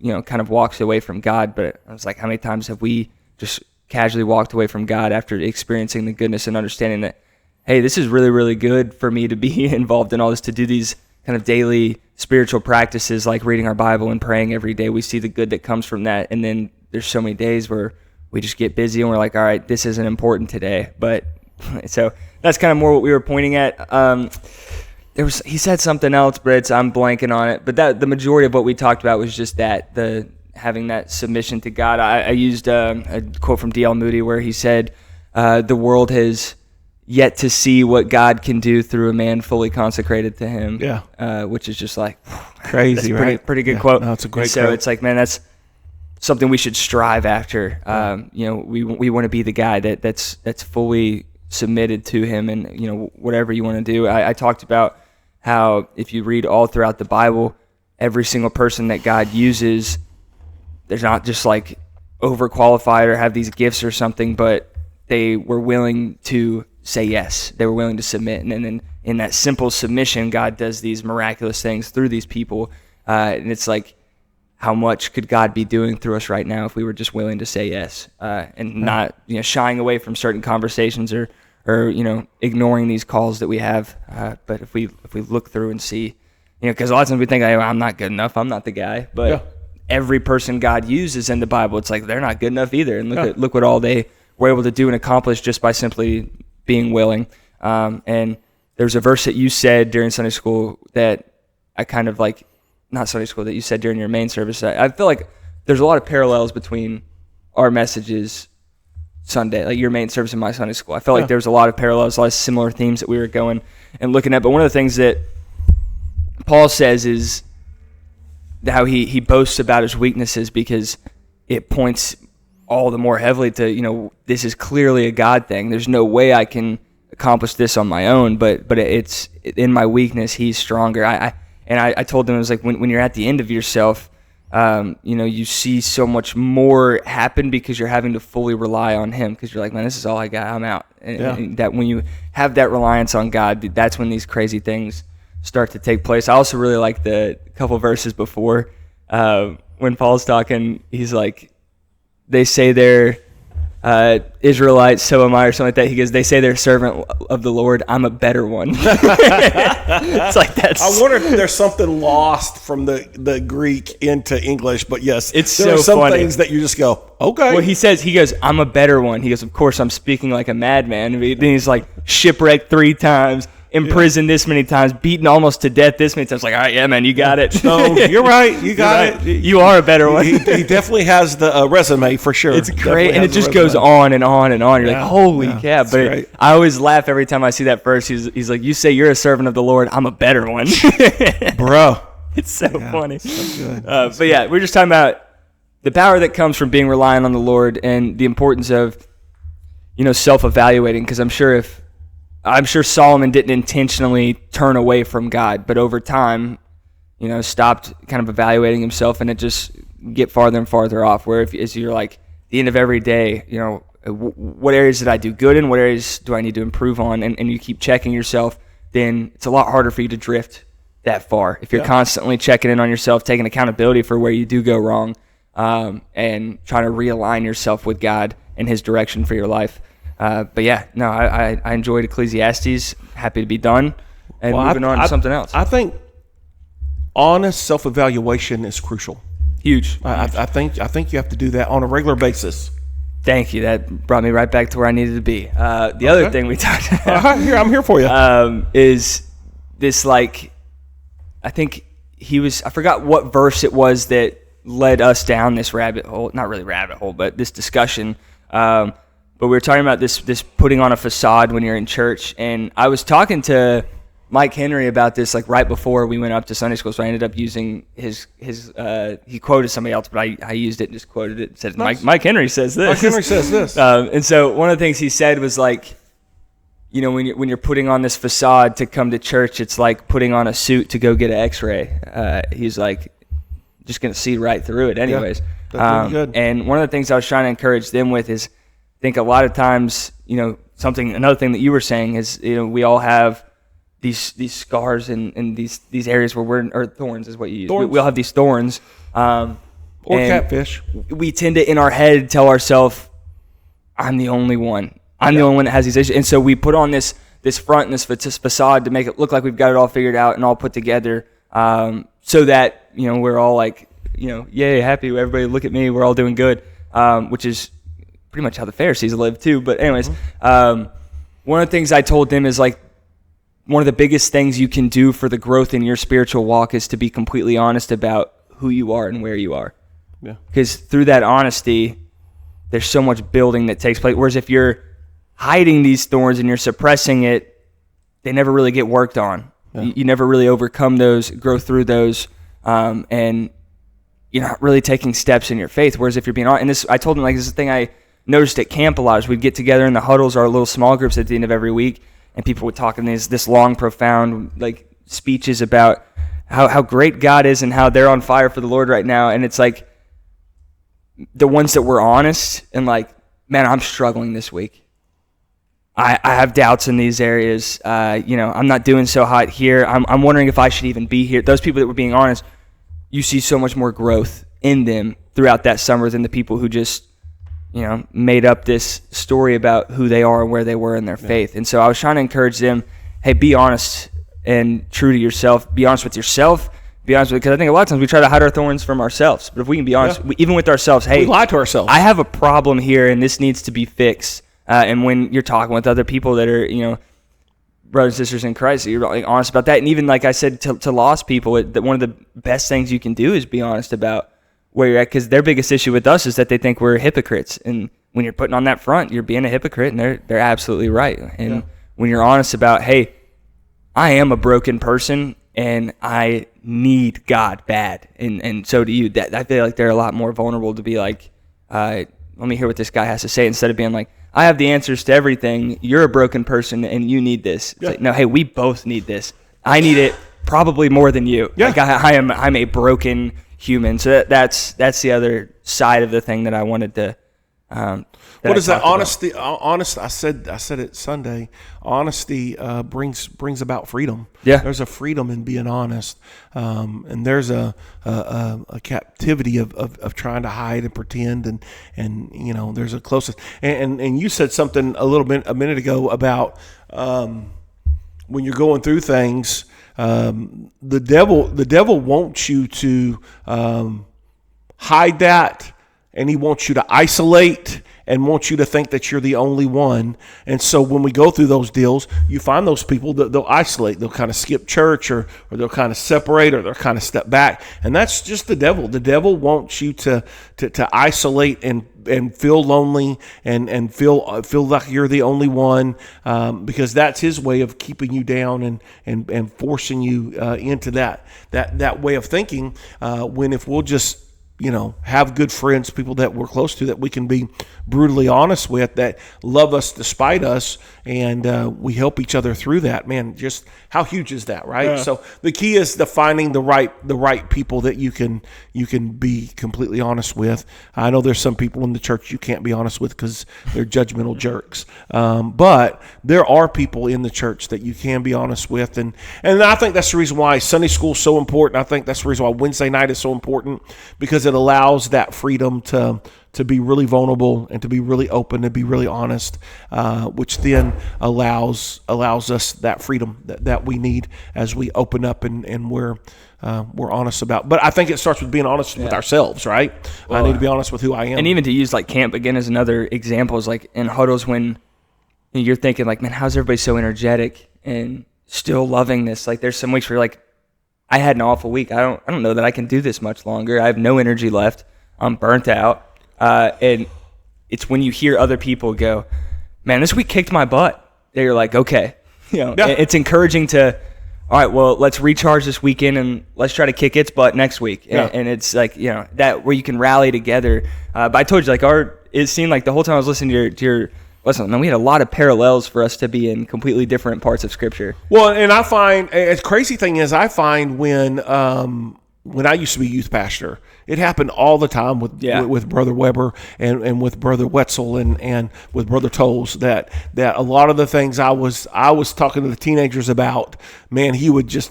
kind of walks away from God. But I was like, how many times have we just casually walked away from God after experiencing the goodness and understanding that, hey, this is really, really good for me to be involved in all this, to do these kind of daily spiritual practices like reading our Bible and praying every day. We see the good that comes from that, and then there's so many days where we just get busy and we're like, all right, this isn't important today. But so that's kind of more what we were pointing at. He said something else, but I'm blanking on it. But the majority of what we talked about was just the having that submission to God. I used a quote from D.L. Moody where he said, the world has yet to see what God can do through a man fully consecrated to him. Which is just like crazy, right? Pretty good quote. No, it's a great quote. So it's like, man, that's something we should strive after. We want to be the guy that's fully submitted to him, and whatever you want to do. I talked about how if you read all throughout the Bible, every single person that God uses, they're not just like overqualified or have these gifts or something, but they were willing to say yes. They were willing to submit, and then in that simple submission, God does these miraculous things through these people. And it's like, how much could God be doing through us right now if we were just willing to say yes, and not shying away from certain conversations or ignoring these calls that we have. But if we look through and see, because a lot of times we think, I'm not good enough, I'm not the guy. But every person God uses in the Bible, it's like they're not good enough either. And look what all they were able to do and accomplish just by simply being willing. And there's a verse that you said during Sunday school that I kind of like, not Sunday school, that you said during your main service. I feel like there's a lot of parallels between our messages Sunday, like your main service and my Sunday school. I felt like there was a lot of parallels, a lot of similar themes that we were going and looking at. But one of the things that Paul says is how he boasts about his weaknesses because it points all the more heavily to, this is clearly a God thing. There's no way I can accomplish this on my own, but it's in my weakness, he's stronger. I told them, it was like when you're at the end of yourself, you see so much more happen because you're having to fully rely on him, because you're like, man, this is all I got, I'm out. And that when you have that reliance on God, that's when these crazy things start to take place. I also really like the couple verses before when Paul's talking, he's like, they say they're Israelites, so am I, or something like that. He goes, they say they're servant of the Lord, I'm a better one. It's like that's. I wonder if there's something lost from the Greek into English, but yes, it's there so are some funny. things that you just go, okay. Well, he goes, I'm a better one. He goes, of course I'm speaking like a madman. Then he's like, shipwrecked 3 times, imprisoned this many times, beaten almost to death this many times. Like, all right, yeah, man, you got it. So you're right. You got it. You are a better one. He definitely has the resume for sure. It's great, and it just goes on and on and on. You're like, holy cow. But I always laugh every time I see that verse. He's like, you say you're a servant of the Lord. I'm a better one. Bro. It's so funny. So good. But yeah, we're just talking about the power that comes from being reliant on the Lord and the importance of, self-evaluating. Because I'm sure Solomon didn't intentionally turn away from God, but over time, stopped kind of evaluating himself, and it just get farther and farther off. Where as you're like, at the end of every day, what areas did I do good in? What areas do I need to improve on? And you keep checking yourself, then it's a lot harder for you to drift that far. If you're constantly checking in on yourself, taking accountability for where you do go wrong, and trying to realign yourself with God and his direction for your life. But yeah, no, I enjoyed Ecclesiastes. Happy to be done and moving on to something else. I think honest self-evaluation is crucial. Huge. I think you have to do that on a regular basis. Thank you. That brought me right back to where I needed to be. The other thing we talked about I'm here for you. Is this, like, I think I forgot what verse it was that led us down this rabbit hole. Not really rabbit hole, but this discussion. But we were talking about this putting on a facade when you're in church. And I was talking to Mike Henry about this, like, right before we went up to Sunday school. So I ended up using his he quoted somebody else, but I used it and just quoted it. It said, nice. Mike Henry says this. Mike Henry says this. And so one of the things he said was, like, when you're putting on this facade to come to church, it's like putting on a suit to go get an X-ray. He's like, just going to see right through it anyways. Yeah, that's good. And one of the things I was trying to encourage them with is, I think a lot of times, another thing that you were saying is, we all have these scars and these areas where or thorns is what you use. We all have these thorns. Or catfish. We tend to, in our head, tell ourselves, I'm the only one. I'm the only one that has these issues. And so we put on this front and this facade to make it look like we've got it all figured out and all put together, so that, we're all like, yay, happy, everybody look at me, we're all doing good, which is pretty much how the Pharisees lived too. But anyways, one of the things I told them is, like, one of the biggest things you can do for the growth in your spiritual walk is to be completely honest about who you are and where you are. Yeah. Because through that honesty, there's so much building that takes place. Whereas if you're hiding these thorns and you're suppressing it, they never really get worked on. Yeah. You never really overcome those, grow through those, and you're not really taking steps in your faith. Whereas if you're being honest, and this, I told them, like, this is the thing I noticed at camp a lot, is we'd get together in the huddles, our little small groups at the end of every week, and people would talk in this long, profound, like, speeches about how great God is and how they're on fire for the Lord right now. And it's like, the ones that were honest and like, man, I'm struggling this week. I have doubts in these areas. I'm not doing so hot here. I'm wondering if I should even be here. Those people that were being honest, you see so much more growth in them throughout that summer than the people who just, made up this story about who they are and where they were in their faith. And so I was trying to encourage them, hey, be honest and true to yourself. Be honest with yourself. Be honest with, because I think a lot of times we try to hide our thorns from ourselves. But if we can be honest, even with ourselves, hey, we lie to ourselves. I have a problem here and this needs to be fixed. And when you're talking with other people that are, brothers and sisters in Christ, you're, like, honest about that. And even, like I said, to lost people, that one of the best things you can do is be honest about where you're at, because their biggest issue with us is that they think we're hypocrites. And when you're putting on that front, you're being a hypocrite, and they're absolutely right. And when you're honest about, hey, I am a broken person and I need God bad, and so do you. That I feel like they're a lot more vulnerable to be like, let me hear what this guy has to say, instead of being like, I have the answers to everything. You're a broken person and you need this. It's like, no, hey, we both need this. I need it probably more than you. Yeah. Like I'm a broken human. So that's the other side of the thing that I wanted to. What is that honesty? Honest. I said it Sunday. Honesty brings about freedom. Yeah, there's a freedom in being honest, and there's a captivity of trying to hide and pretend, and there's a closest. And you said something a minute ago about when you're going through things, the devil wants you to hide that and he wants you to isolate and wants you to think that you're the only one. And so when we go through those deals, you find those people that they'll isolate. They'll kind of skip church, or they'll kind of separate, or they'll kind of step back. And that's just the devil. The devil wants you to isolate and feel lonely and feel like you're the only one, because that's his way of keeping you down and forcing you into that way of thinking. When if we'll just have good friends, people that we're close to, that we can be brutally honest with, that love us despite us, and we help each other through that. Man, just how huge is that, right? Yeah. So the key is finding the right people that you can be completely honest with. I know there's some people in the church you can't be honest with because they're judgmental jerks, but there are people in the church that you can be honest with, and I think that's the reason why Sunday school is so important. I think that's the reason why Wednesday night is so important, because it allows that freedom to be really vulnerable and to be really open and be really honest, which then allows us that freedom that we need as we open up and we're honest about. But I think it starts with being honest with ourselves, right? Well, I need to be honest with who I am. And even to use like camp again as another example, is like in huddles when you're thinking like, man, how's everybody so energetic and still loving this? Like there's some weeks where you're like, I had an awful week. I don't know that I can do this much longer. I have no energy left. I'm burnt out. And it's when you hear other people go, man, this week kicked my butt. That you're like, okay. It's encouraging to, all right, well, let's recharge this weekend and let's try to kick its butt next week. Yeah. And it's like, that where you can rally together. But I told you, like it seemed like the whole time I was listening to your listen, man, we had a lot of parallels for us to be in completely different parts of Scripture. Well, and I find, a crazy thing is, I find when I used to be youth pastor, it happened all the time with Brother Weber and with Brother Wetzel and with Brother Tolles, that a lot of the things I was talking to the teenagers about, man,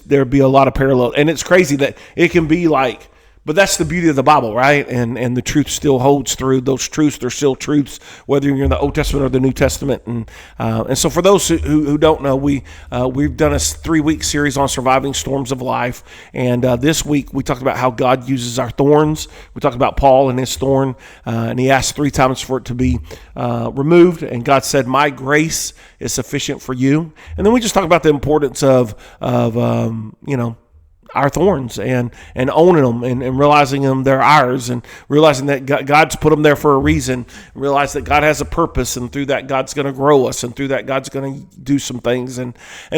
there'd be a lot of parallel. And it's crazy that it can be like, but that's the beauty of the Bible, right? And the truth still holds through. Those truths, they're still truths, whether you're in the Old Testament or the New Testament. And so for those who don't know, we've done a 3-week series on surviving storms of life. And this week we talked about how God uses our thorns. We talked about Paul and his thorn, and he asked 3 times for it to be removed. And God said, "My grace is sufficient for you." And then we just talked about the importance of our thorns and owning them and realizing them they're ours, and realizing that God's put them there for a reason, and realize that God has a purpose, and through that God's going to grow us, and through that God's going to do some things. And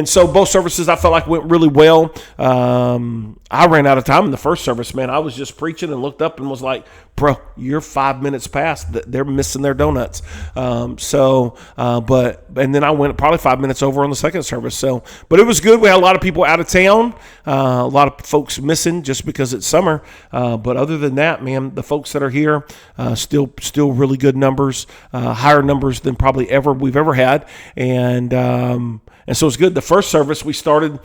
so both services I felt like went really well. I ran out of time in the first service, man. I was just preaching and looked up and was like, bro, you're 5 minutes past. They're missing their donuts. And then I went probably 5 minutes over on the second service. But it was good. We had a lot of people out of town, a lot of folks missing just because it's summer. But other than that, man, the folks that are here, still really good numbers, higher numbers than probably we've ever had. And so it's good. The first service we started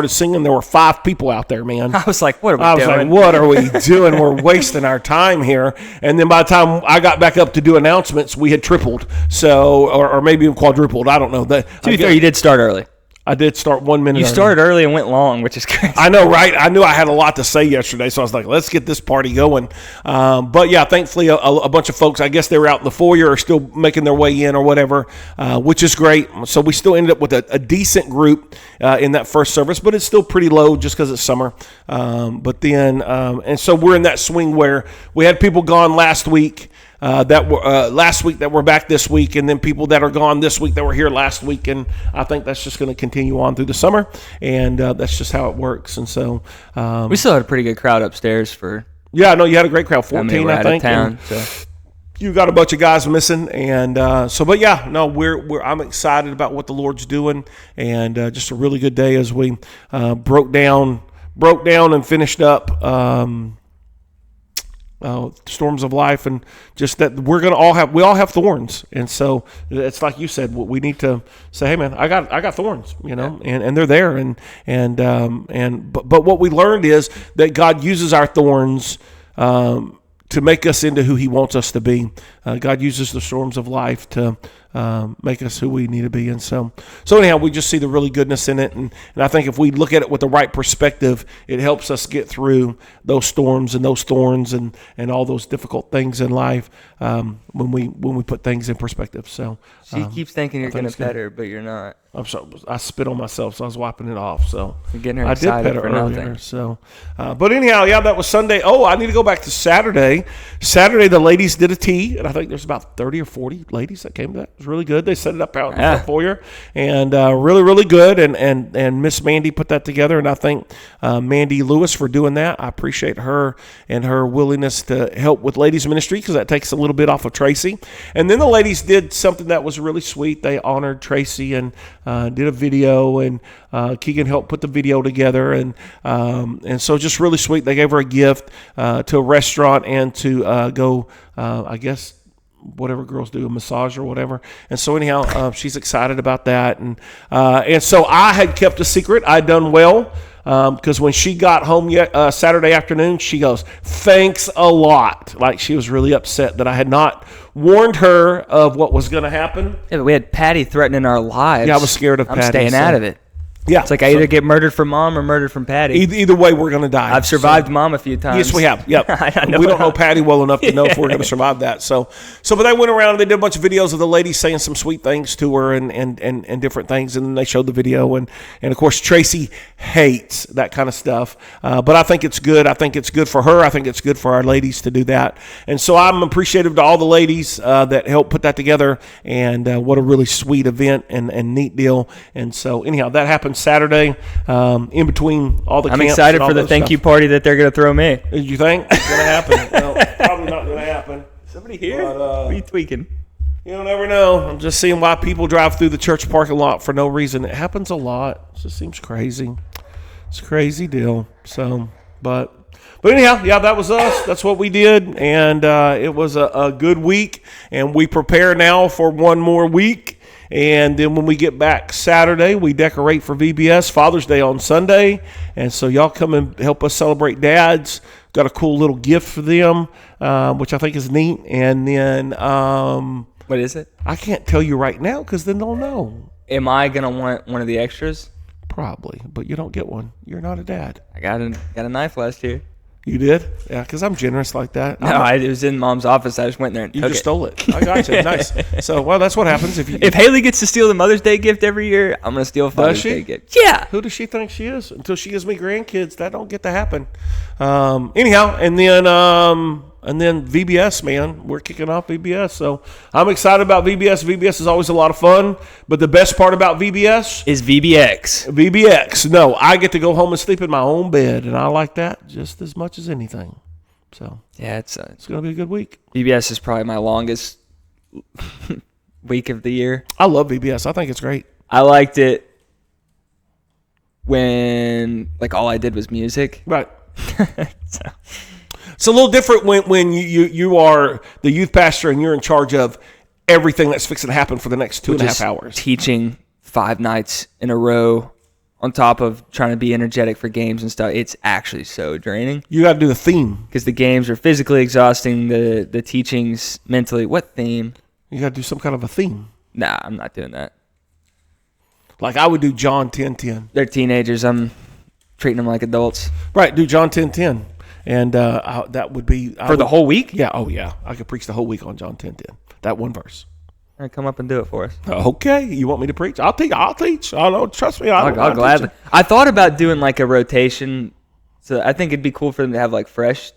singing, there were 5 people out there, man. I was like, what are we doing? What are we doing? We're wasting our time here. And then by the time I got back up to do announcements, we had tripled. So, or maybe even quadrupled. I don't know. To be fair, you did start early. I did start 1 minute. You started early and went long, which is crazy. I know, right? I knew I had a lot to say yesterday, so I was like, let's get this party going. But yeah, thankfully, a bunch of folks, I guess they were out in the foyer or still making their way in or whatever, which is great. So we still ended up with a decent group in that first service, but it's still pretty low just because it's summer. And so we're in that swing where we had people gone last week. Last week that were back this week, and then people that are gone this week that were here last week, and I think that's just going to continue on through the summer, and that's just how it works. And so we still had a pretty good crowd upstairs for. Yeah, I know you had a great crowd, 14, I think. Out of town, so. You got a bunch of guys missing, and I'm excited about what the Lord's doing, and just a really good day as we broke down and finished up. Storms of life, and just that we all have thorns, and so it's like you said, we need to say, hey man, I got thorns, and they're there, but what we learned is that God uses our thorns to make us into who He wants us to be. God uses the storms of life to make us who we need to be. And so anyhow, we just see the really goodness in it. And I think if we look at it with the right perspective, it helps us get through those storms and those thorns and all those difficult things in life when we put things in perspective. So she keeps thinking you're going to pet her, but you're not. I'm sorry, I spit on myself, so I was wiping it off. So you're getting her excited. I did pet her for earlier. nothing. So, but anyhow, yeah, that was Sunday. Oh, I need to go back to Saturday. Saturday, the ladies did a tea, and I think there's about 30 or 40 ladies that came to that. It was really good. They set it up out in the foyer, and really, really good. And Miss Mandy put that together, and I thank Mandy Lewis for doing that. I appreciate her and her willingness to help with ladies ministry, because that takes a little bit off of Tracy. And then the ladies did something that was really sweet. They honored Tracy and did a video, and Keagan helped put the video together, and so just really sweet. They gave her a gift to a restaurant and to go, I guess, whatever girls do, a massage or whatever. And so anyhow, she's excited about that, and so I had kept a secret. I'd done well. Because when she got home Saturday afternoon, she goes, "Thanks a lot." Like, she was really upset that I had not warned her of what was going to happen. Yeah, but we had Patty threatening our lives. Yeah, I was scared of Patty. I'm staying out of it. Yeah. It's like I either get murdered from Mom or murdered from Patty. Either way, we're going to die. I've survived Mom a few times. Yes, we have. Yep. We don't know Patty well enough to know if we're going to survive that. So but they went around and they did a bunch of videos of the ladies saying some sweet things to her and different things. And then they showed the video. And of course, Tracy hates that kind of stuff. But I think it's good. I think it's good for her. I think it's good for our ladies to do that. And so I'm appreciative to all the ladies that helped put that together. And what a really sweet event and neat deal. And so anyhow, that happened Saturday. In between all the camps. I'm excited for the thank you party that they're going to throw me. Did you think it's going to happen? No, probably not going to happen. Somebody here? But, what are you tweaking? You never know. I'm just seeing why people drive through the church parking lot for no reason. It happens a lot. It just seems crazy. It's a crazy deal. So, but anyhow, yeah, that was us. That's what we did. And it was a good week. And we prepare now for one more week. And then when we get back Saturday, we decorate for VBS, Father's Day on Sunday. And so y'all come and help us celebrate dads. Got a cool little gift for them, which I think is neat. And then... what is it? I can't tell you right now because then they'll know. Am I going to want one of the extras? Probably, but you don't get one. You're not a dad. I got a knife last year. You did? Yeah, because I'm generous like that. No, it was in Mom's office. I just went there and took it. You just stole it. I got you. Nice. So, well, that's what happens if Haley gets to steal the Mother's Day gift every year, I'm going to steal Father's Day gift. Yeah. Who does she think she is? Until she gives me grandkids, that don't get to happen. Anyhow, and then VBS, man, we're kicking off VBS. So I'm excited about VBS. VBS is always a lot of fun. But the best part about VBS is VBX. VBX. No, I get to go home and sleep in my own bed, and I like that just as much as anything. So yeah, it's going to be a good week. VBS is probably my longest week of the year. I love VBS. I think it's great. I liked it when all I did was music. Right. It's a little different when you are the youth pastor and you're in charge of everything that's fixing to happen for the next 2.5 hours. Teaching 5 nights in a row on top of trying to be energetic for games and stuff. It's actually so draining. You got to do the theme. Because the games are physically exhausting, the teachings mentally. What theme? You got to do some kind of a theme. Nah, I'm not doing that. Like I would do John 10:10. They're teenagers. I'm treating them like adults. Right, do John 10:10. And that would be... For the whole week? Yeah, oh yeah. I could preach the whole week on John 10:10. That one verse. All right, come up and do it for us. Okay. You want me to preach? I'll teach. I know. Trust me. I'll gladly. I thought about doing a rotation. So I think it'd be cool for them to have fresh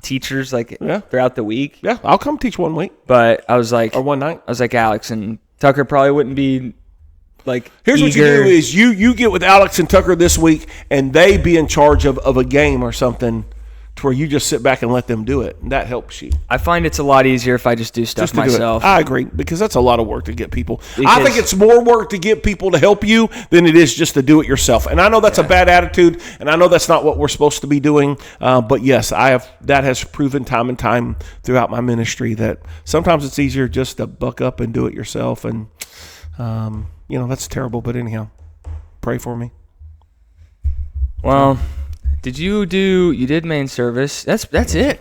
teachers throughout the week. Yeah, I'll come teach one week. But I was like... Or one night. I was like, Alex and Tucker probably wouldn't be... Here's what you do is you get with Alex and Tucker this week and they be in charge of a game or something to where you just sit back and let them do it. And that helps you. I find it's a lot easier if I just do stuff myself. I agree, because that's a lot of work to get people. I think it's more work to get people to help you than it is just to do it yourself. And I know that's a bad attitude, and I know that's not what we're supposed to be doing. But yes, that has proven time and time throughout my ministry that sometimes it's easier just to buck up and do it yourself. And that's terrible, but anyhow, pray for me. Well, you did main service. That's it.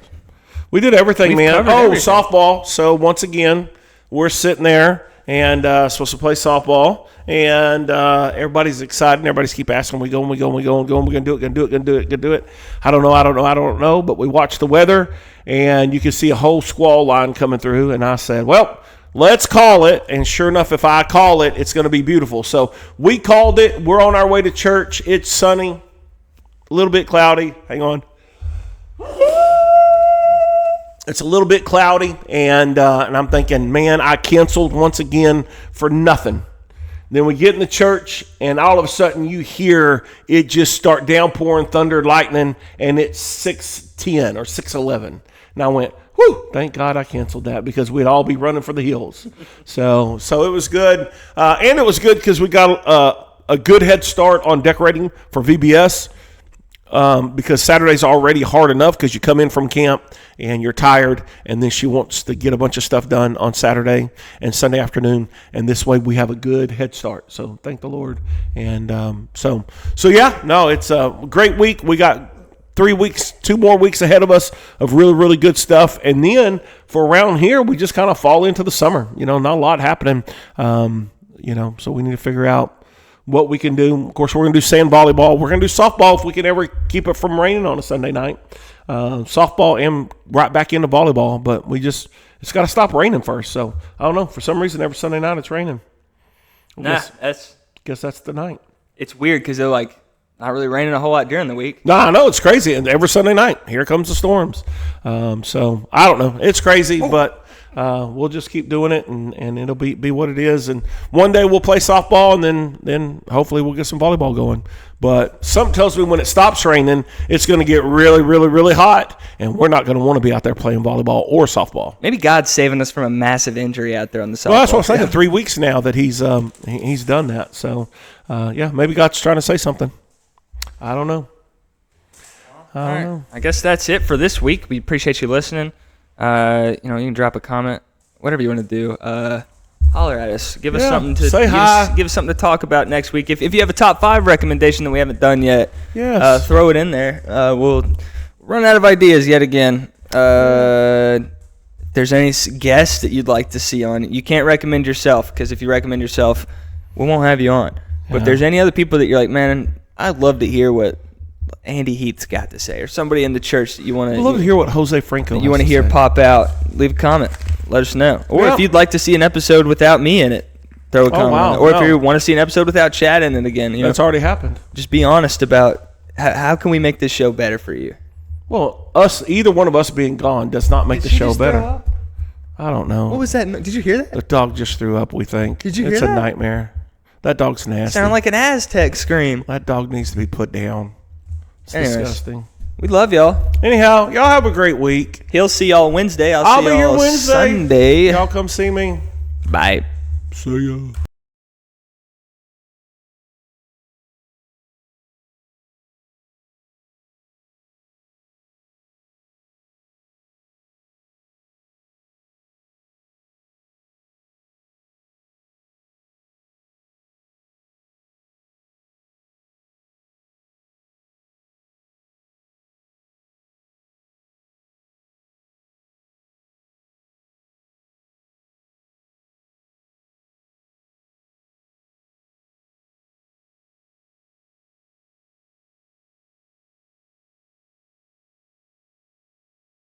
We did everything, man. Everything. Softball. So once again, we're sitting there and supposed to play softball, and everybody's excited. And everybody's keep asking, we going. We're gonna do it. I don't know. But we watched the weather, and you can see a whole squall line coming through. And I said, well, let's call it. And sure enough, if I call it, it's going to be beautiful. So we called it. We're on our way to church. It's sunny, a little bit cloudy. Hang on. It's a little bit cloudy, and I'm thinking, man, I canceled once again for nothing. Then we get in the church, and all of a sudden you hear it just start downpouring, thunder, lightning, and it's 6:10 or 6:11. And I went, whew, thank God I canceled that, because we'd all be running for the hills. So it was good. And it was good because we got a good head start on decorating for VBS. Because Saturday's already hard enough because you come in from camp and you're tired, and then she wants to get a bunch of stuff done on Saturday and Sunday afternoon, and this way we have a good head start. So thank the Lord. And so yeah, no, it's a great week. We got 2 more weeks ahead of us of really, really good stuff, and then for around here we just kind of fall into the summer. Not a lot happening. So we need to figure out what we can do. Of course, we're going to do sand volleyball. We're going to do softball if we can ever keep it from raining on a Sunday night. Softball and right back into volleyball, but it's got to stop raining first. So I don't know. For some reason, every Sunday night it's raining. Guess that's the night. It's weird because they're like not really raining a whole lot during the week. No, I know, it's crazy. And every Sunday night, here comes the storms. So I don't know. It's crazy, but we'll just keep doing it, and it'll be what it is. And one day we'll play softball, and then hopefully we'll get some volleyball going. But something tells me when it stops raining, it's going to get really, really, really hot, and we're not going to want to be out there playing volleyball or softball. Maybe God's saving us from a massive injury out there on the softball. Well, that's what I'm saying. 3 weeks now that he's done that. So, maybe God's trying to say something. I don't know. All right. I guess that's it for this week. We appreciate you listening. You can drop a comment, whatever you want to do. Holler at us. Give us something to say hi. Give us something to talk about next week. If you have a top 5 recommendation that we haven't done yet, yes. Throw it in there. We'll run out of ideas yet again. If there's any guests that you'd like to see on, you can't recommend yourself, because if you recommend yourself, we won't have you on. But if there's any other people that you're like, man, I'd love to hear what Andy Heath's got to say, or somebody in the church that you want to. I'd love to hear what Jose Franco. You want to hear pop out? Leave a comment. Let us know. Or if you'd like to see an episode without me in it, throw a comment. Wow, or if you want to see an episode without Chad in it again, that's already happened. Just be honest about how can we make this show better for you. Well, either one of us being gone does not make the show better. I don't know. What was that? Did you hear that? The dog just threw up. We think. Did you hear that? It's a nightmare. That dog's nasty. Sounded like an Aztec scream. That dog needs to be put down. It's disgusting. We love y'all. Anyhow, y'all have a great week. He'll see y'all Wednesday. I'll see be here y'all Wednesday. Sunday. Y'all come see me. Bye. See ya.